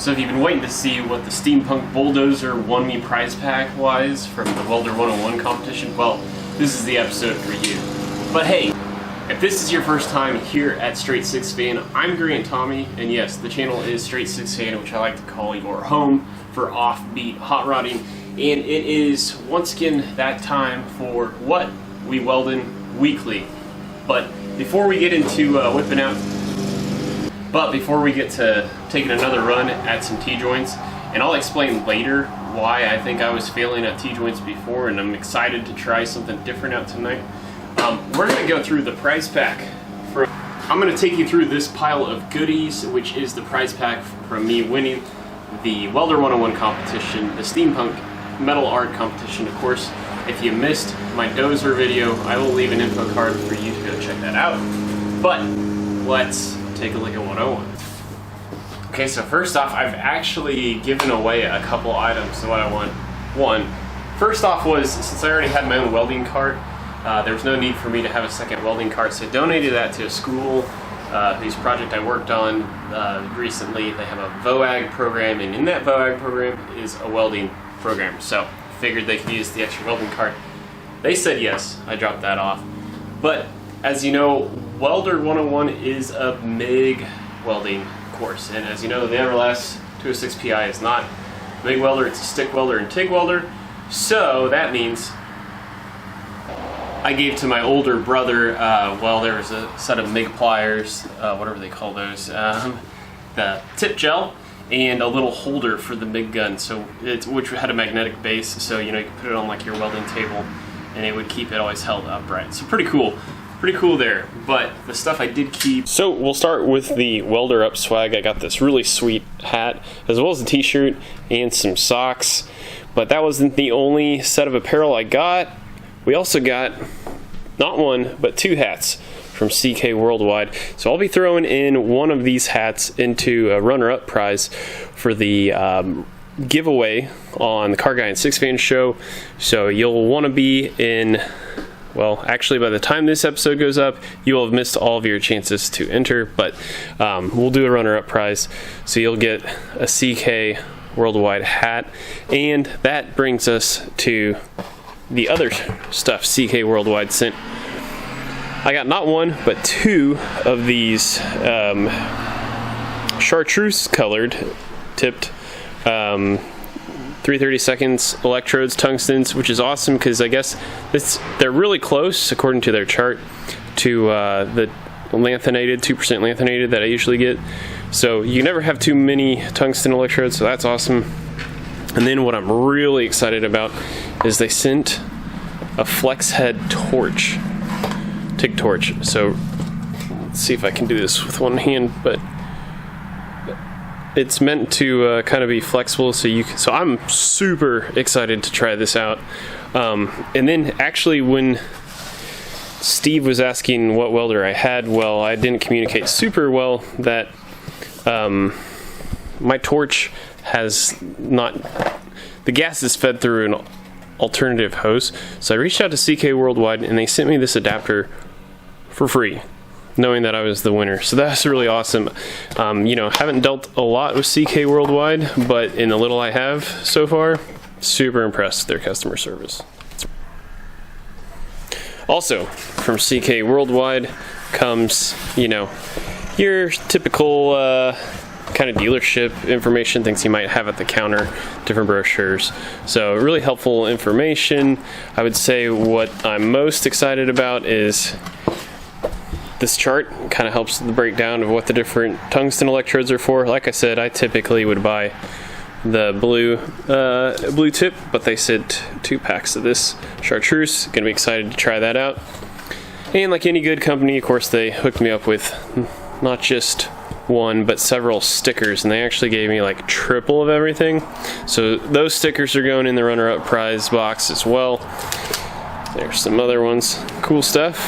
So if you've been waiting to see what the steampunk bulldozer won me prize pack wise from the Welder 101 competition, well, this is the episode for you. But hey, if this is your first time here at Straight Six Fan, I'm Grant Tommy, and yes, the channel is Straight Six Fan, which I like to call your home for offbeat hot rodding. And it is once again that time for what we welding weekly. But before we get into before we get to taking another run at some T-joints, and I'll explain later why I think I was failing at T-joints before, and I'm excited to try something different out tonight. We're going to go through the prize pack. I'm going to take you through this pile of goodies, which is the prize pack from me winning the Welder 101 competition, the Steampunk Metal Art competition. Of course, if you missed my dozer video, I will leave an info card for you to go check that out. But let's take a look at 101. Okay, so first off, I've actually given away a couple items to what I want. One, first off was, since I already had my own welding cart, there was no need for me to have a second welding cart, so I donated that to a school whose project I worked on recently. They have a VOAG program, and in that VOAG program is a welding program, so figured they could use the extra welding cart. They said yes, I dropped that off. But as you know, Welder 101 is a MIG welding course, and as you know, the Everlast 206 PI is not MIG welder, it's a stick welder and TIG welder. So that means I gave to my older brother, well, there was a set of MIG pliers, whatever they call those, the tip gel, and a little holder for the MIG gun, so which had a magnetic base, so you know you could put it on like your welding table, and it would keep it always held upright. So pretty cool there. But the stuff I did keep. So we'll start with the WelderUp swag. I got this really sweet hat, as well as a t-shirt and some socks. But that wasn't the only set of apparel I got. We also got not one, but two hats from CK Worldwide. So I'll be throwing in one of these hats into a runner-up prize for the giveaway on the Car Guy and Six Fan show. So you'll want to be in, well, actually by the time this episode goes up, you will have missed all of your chances to enter, but we'll do a runner-up prize. So you'll get a CK Worldwide hat, and that brings us to the other stuff CK Worldwide sent. I got not one, but two of these chartreuse colored tipped 3/32 electrodes, tungstens, which is awesome because I guess they're really close, according to their chart, to the lanthanated, 2% lanthanated that I usually get. So you never have too many tungsten electrodes, so that's awesome. And then what I'm really excited about is they sent a flex head torch, TIG torch. So let's see if I can do this with one hand, but it's meant to kind of be flexible, so I'm super excited to try this out. And then actually when Steve was asking what welder I had, well, I didn't communicate super well that my torch has not, the gas is fed through an alternative hose. So I reached out to CK Worldwide and they sent me this adapter for free, knowing that I was the winner. So that's really awesome. You know, haven't dealt a lot with CK Worldwide, but in the little I have so far, super impressed with their customer service. Also, from CK Worldwide comes, you know, your typical kind of dealership information, things you might have at the counter, different brochures. So really helpful information. I would say what I'm most excited about is this chart. Kind of helps the breakdown of what the different tungsten electrodes are for. Like I said, I typically would buy the blue tip, but they sent 2 packs of this chartreuse. Gonna be excited to try that out. And like any good company, of course, they hooked me up with not just one, but several stickers, and they actually gave me like triple of everything. So those stickers are going in the runner-up prize box as well. There's some other ones. Cool stuff.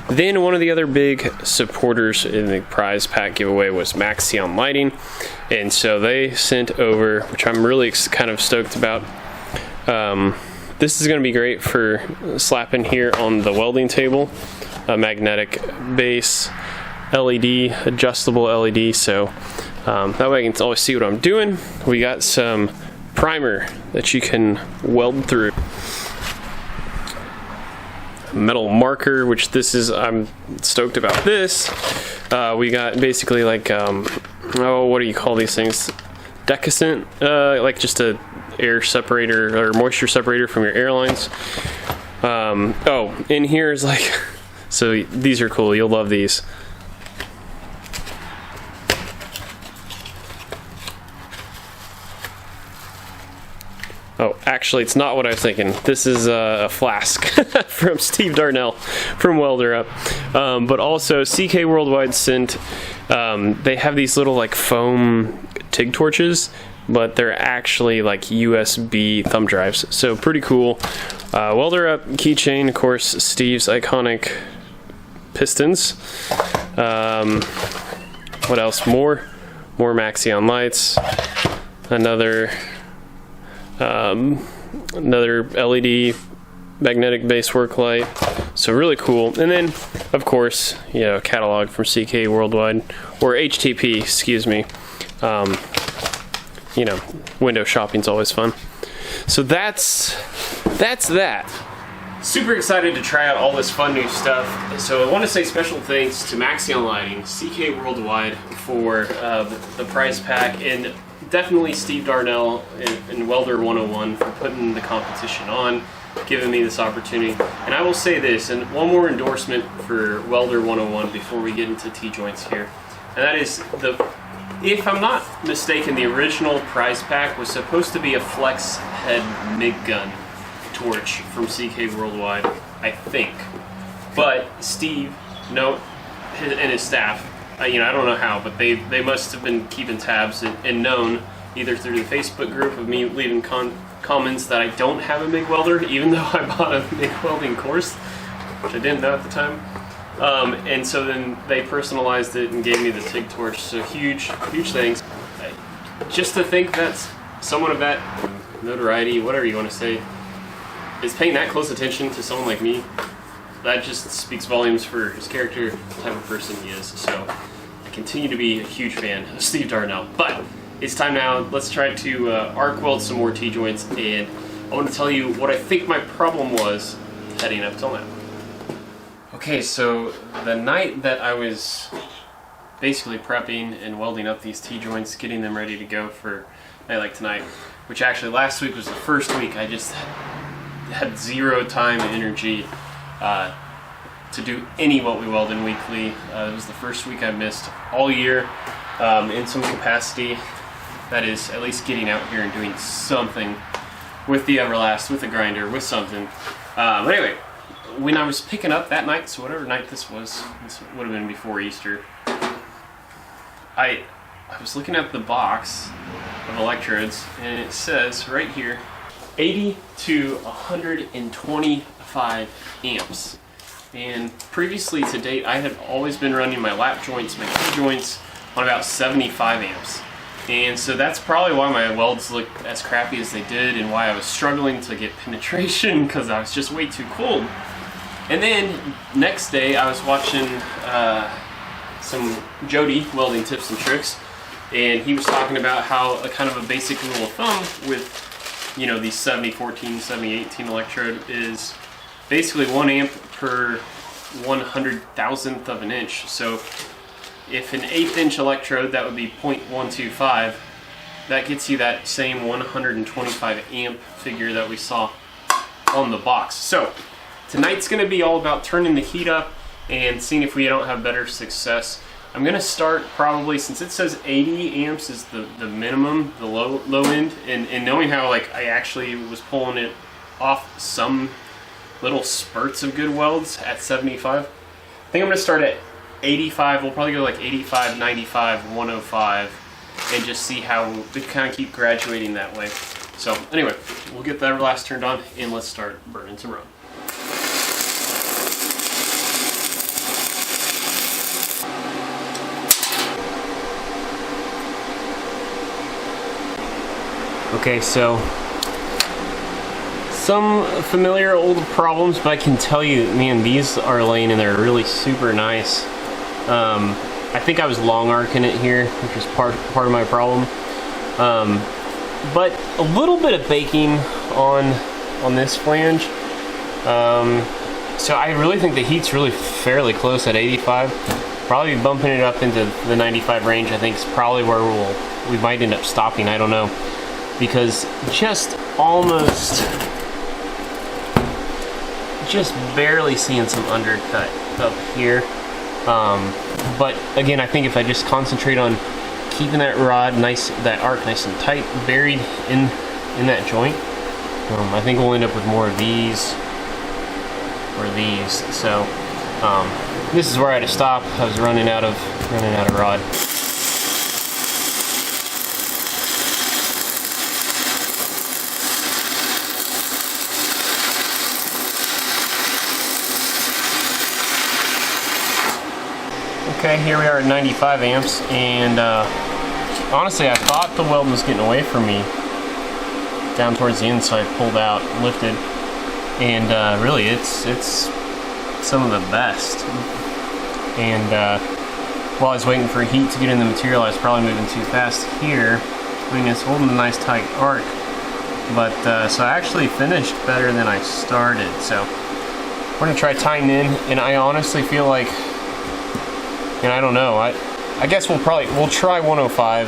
Then one of the other big supporters in the prize pack giveaway was Maxion Lighting, and so they sent over, which I'm really kind of stoked about. This is going to be great for slapping here on the welding table, a magnetic base LED, adjustable LED, so That way I can always see what I'm doing. We got some primer that you can weld through. Metal marker, which this is, I'm stoked about this. We got basically like, oh, what do you call these things? Decusant, like just a air separator or moisture separator from your airlines. Oh, in here is like, so these are cool, you'll love these. Oh, actually, it's not what I was thinking. This is a flask from Steve Darnell from WelderUp. But also, CK Worldwide sent, they have these little like foam TIG torches, but they're actually like USB thumb drives. So pretty cool. WelderUp keychain, of course, Steve's iconic pistons. What else? More Maxxeon lights. Another LED magnetic base work light, so really cool. And then of course, you know, catalog from CK Worldwide, or HTP, excuse me. You know, window shopping's always fun. So that's that. Super excited to try out all this fun new stuff. So I want to say special thanks to Maxion Lighting, CK Worldwide for the prize pack, and definitely Steve Darnell and Welder 101 for putting the competition on, giving me this opportunity. And I will say this, and one more endorsement for Welder 101 before we get into T-joints here. And that is, if I'm not mistaken, the original prize pack was supposed to be a flex head MIG gun torch from CK Worldwide, I think. But Steve, and his staff, you know, I don't know how, but they must have been keeping tabs and known, either through the Facebook group of me leaving comments, that I don't have a MIG welder, even though I bought a MIG welding course, which I didn't know at the time. And so then they personalized it and gave me the TIG torch. So huge thanks. Just to think that someone of that notoriety, whatever you want to say, is paying that close attention to someone like me, that just speaks volumes for his character, the type of person he is. So I continue to be a huge fan of Steve Darnell. But it's time now, let's try to arc weld some more T-joints, and I want to tell you what I think my problem was heading up till now. Okay, so the night that I was basically prepping and welding up these T-joints, getting them ready to go for a night like tonight, which actually last week was the first week I just had zero time and energy to do any what we weld in weekly. It was the first week I missed all year in some capacity. That is, at least getting out here and doing something with the Everlast, with the grinder, with something. But anyway, when I was picking up that night, so whatever night this was, this would have been before Easter, I was looking at the box of electrodes, and it says right here, 80 to 125 amps. And previously to date, I had always been running my lap joints, my T-joints, on about 75 amps. And so that's probably why my welds looked as crappy as they did, and why I was struggling to get penetration, because I was just way too cold. And then next day I was watching some Jody welding tips and tricks, and he was talking about how a kind of a basic rule of thumb with, you know, these 7014, 7018 electrode is basically 1 amp per 100,000th of an inch. So if an 1/8 inch electrode, that would be 0.125, that gets you that same 125 amp figure that we saw on the box. So tonight's going to be all about turning the heat up and seeing if we don't have better success. I'm going to start probably, since it says 80 amps is the minimum, the low end, and knowing how like I actually was pulling it off some little spurts of good welds at 75. I think I'm going to start at 85. We'll probably go like 85, 95, 105, and just see how we kind of keep graduating that way. So anyway, we'll get the Everlast turned on and let's start burning some run. Okay, so some familiar old problems, but I can tell you, man, these are laying in there really super nice. I think I was long arcing it here, which is part of my problem. But a little bit of baking on this flange. So I really think the heat's really fairly close at 85. Probably bumping it up into the 95 range, I think, is probably where we might end up stopping. I don't know, because just barely seeing some undercut up here. But again, I think if I just concentrate on keeping that rod nice, that arc nice and tight, buried in that joint, I think we'll end up with more of these or these. So this is where I had to stop. I was running out of rod. Okay, here we are at 95 amps, and honestly, I thought the weld was getting away from me down towards the end, so I pulled out, lifted, and really, it's some of the best. And while I was waiting for heat to get in the material, I was probably moving too fast here. I mean, it's holding a nice tight arc, but so I actually finished better than I started. So we're gonna try tying in, and I honestly feel like, and I don't know, I guess we'll try 105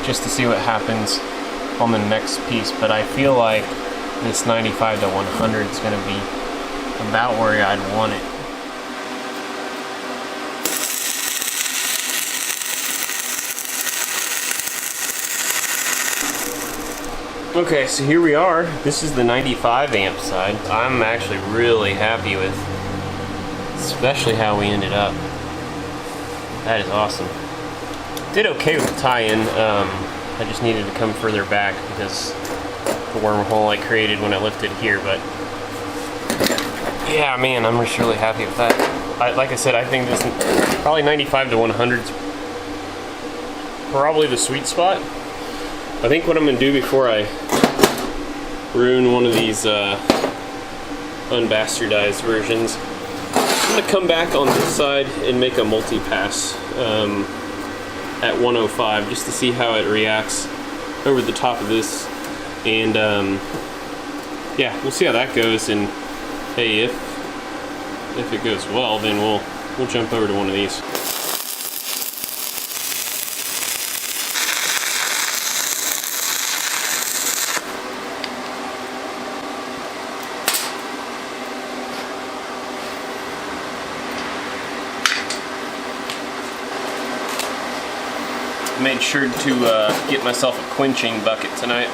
just to see what happens on the next piece, but I feel like this 95 to 100 is going to be about where I'd want it. Okay, so here we are. This is the 95 amp side. I'm actually really happy with, especially how we ended up. That is awesome. Did okay with the tie-in. I just needed to come further back because the wormhole I created when I lifted here, but yeah, man, I'm just really happy with that. Like I said, I think this probably 95 to 100 is probably the sweet spot. I think what I'm gonna do before I ruin one of these unbastardized versions, I'm gonna come back on this side and make a multi-pass at 105 just to see how it reacts over the top of this, and yeah, we'll see how that goes. And hey, if it goes well, then we'll jump over to one of these. Made sure to get myself a quenching bucket tonight.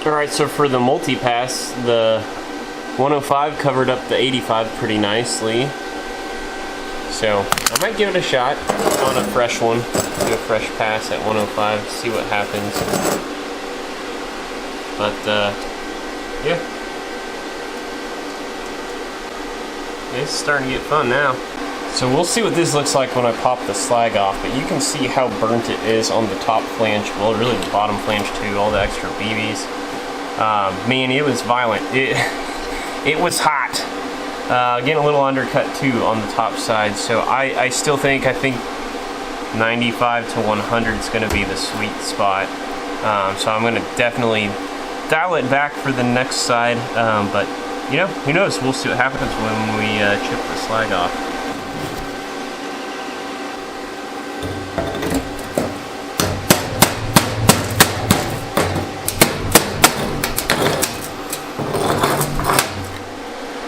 Alright, so for the multi-pass, the 105 covered up the 85 pretty nicely. So I might give it a shot on a fresh one. Do a fresh pass at 105, see what happens. But yeah. It's starting to get fun now. So we'll see what this looks like when I pop the slag off, but you can see how burnt it is on the top flange, well really the bottom flange too, all the extra BBs. Man, it was violent. It was hot. Getting a little undercut too on the top side, so I still think 95 to 100 is going to be the sweet spot. So I'm going to definitely dial it back for the next side, but you know, who knows? We'll see what happens when we chip the slag off.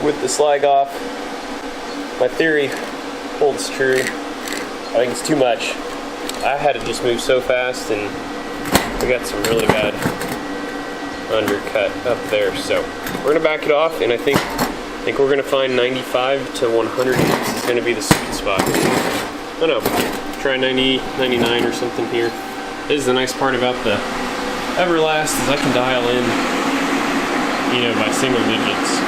With the slag off, my theory holds true. I think it's too much. I had to just move so fast, and we got some really bad undercut up there, so we're gonna back it off, and I think we're gonna find 95 to 100 is gonna be the sweet spot. I don't know, try 90, 99 or something here. This is the nice part about the Everlast, is I can dial in, you know, by single digits.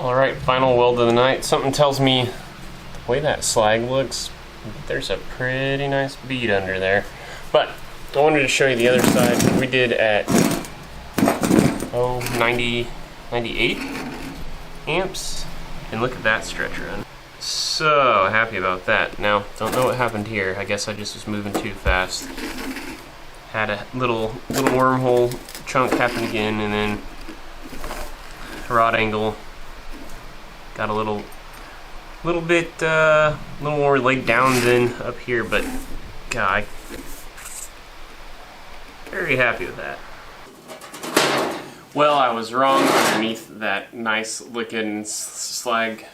All right, final weld of the night. Something tells me the way that slag looks, there's a pretty nice bead under there, but I wanted to show you the other side. We did at 98 amps. And look at that stretch run. So happy about that. Now, don't know what happened here. I guess I just was moving too fast. Had a little wormhole chunk happen again, and then rod angle got a little more laid down than up here, but God, very happy with that. Well, I was wrong underneath that nice looking slag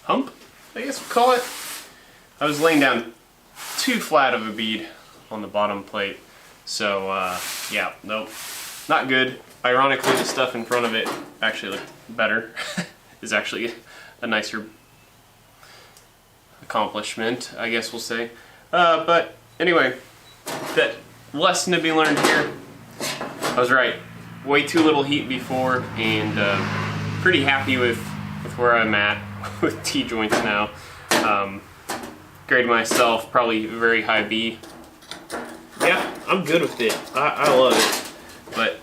hump, I guess we'll call it. I was laying down too flat of a bead on the bottom plate. So, yeah, nope, not good. Ironically, the stuff in front of it actually looked better. Is actually a nicer accomplishment, I guess we'll say. But anyway, that lesson to be learned here. I was right. Way too little heat before, and pretty happy with where I'm at with T-joints now. Grade myself probably very high B. Yeah, I'm good with it. I love it. But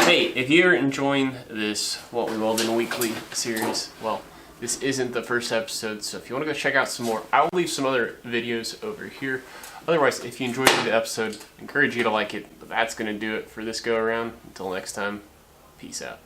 hey, if you're enjoying this What We Weld in a Weekly series, well, this isn't the first episode, so if you want to go check out some more, I'll leave some other videos over here. Otherwise, if you enjoyed the episode, I encourage you to like it. But that's going to do it for this go around. Until next time, peace out.